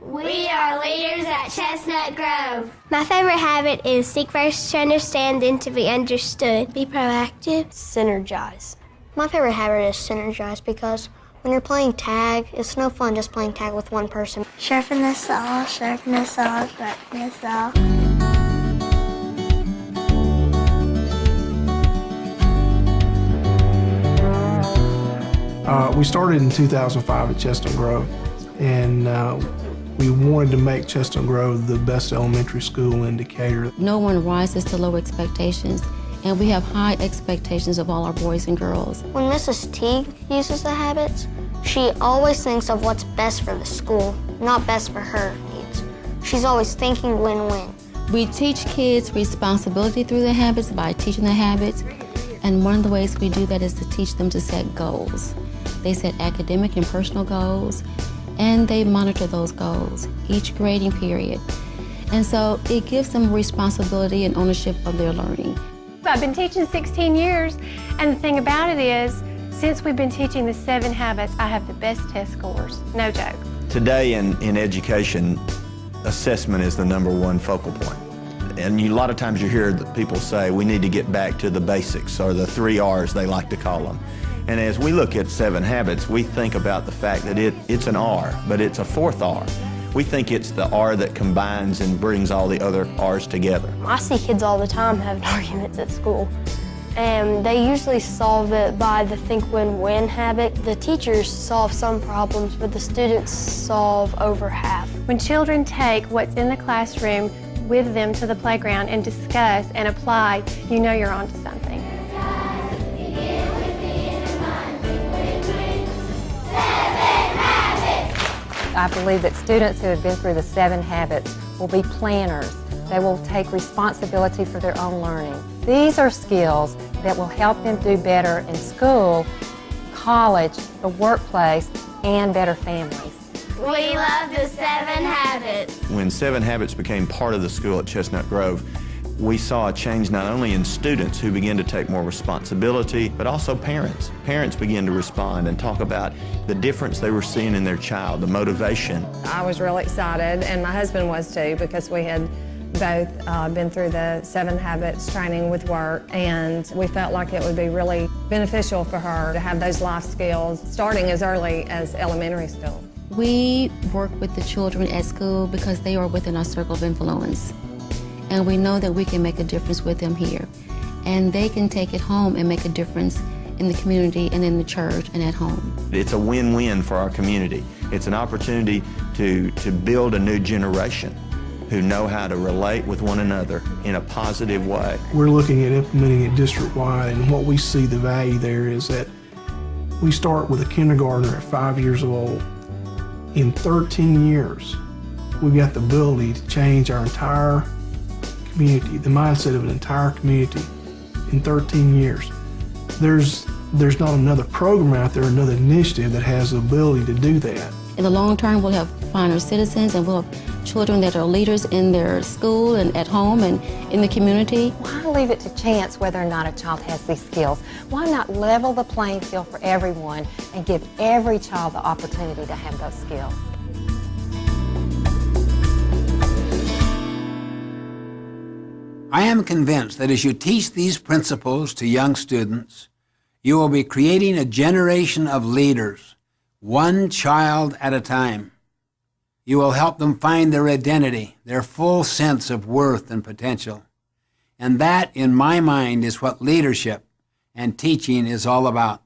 We are leaders at Chestnut Grove. My favorite habit is seek first to understand, then to be understood. Be proactive. Synergize. My favorite habit is synergize because when you're playing tag, it's no fun just playing tag with one person. Sharpen the saw, sharpen the saw, sharpen the saw. We started in 2005 at Chestnut Grove, and we wanted to make Chestnut Grove the best elementary school in Decatur. No one rises to low expectations, and we have high expectations of all our boys and girls. When Mrs. Teague uses the habits, she always thinks of what's best for the school, not best for her needs. She's always thinking win-win. We teach kids responsibility through the habits by teaching the habits, and one of the ways we do that is to teach them to set goals. They set academic and personal goals, and they monitor those goals each grading period. And so it gives them responsibility and ownership of their learning. I've been teaching 16 years, and the thing about it is, since we've been teaching the 7 habits, I have the best test scores. No joke. Today in education, assessment is the #1 focal point. And a lot of times you hear people say, we need to get back to the basics, or the 3 R's they like to call them. And as we look at 7 habits, we think about the fact that it's an R, but it's a 4th R. We think it's the R that combines and brings all the other R's together. I see kids all the time having arguments at school, and they usually solve it by the think win-win habit. The teachers solve some problems, but the students solve over half. When children take what's in the classroom with them to the playground and discuss and apply, you know you're onto something. I believe that students who have been through the 7 habits will be planners. They will take responsibility for their own learning. These are skills that will help them do better in school, college, the workplace, and better families. We love the 7 habits. When 7 habits became part of the school at Chestnut Grove, we saw a change not only in students who began to take more responsibility, but also parents. Parents began to respond and talk about the difference they were seeing in their child, the motivation. I was really excited, and my husband was too, because we had both been through the 7 habits training with work, and we felt like it would be really beneficial for her to have those life skills starting as early as elementary school. We work with the children at school because they are within our circle of influence. And we know that we can make a difference with them here. And they can take it home and make a difference in the community and in the church and at home. It's a win-win for our community. It's an opportunity to build a new generation who know how to relate with one another in a positive way. We're looking at implementing it district-wide, and what we see the value there is that we start with a kindergartner at 5 years old. In 13 years, we've got the ability to change our entire community, the mindset of an entire community in 13 years. There's not another program out there, another initiative that has the ability to do that. In the long term, we'll have finer citizens, and we'll have children that are leaders in their school and at home and in the community. Why leave it to chance whether or not a child has these skills? Why not level the playing field for everyone and give every child the opportunity to have those skills? I am convinced that as you teach these principles to young students, you will be creating a generation of leaders, one child at a time. You will help them find their identity, their full sense of worth and potential. And that, in my mind, is what leadership and teaching is all about.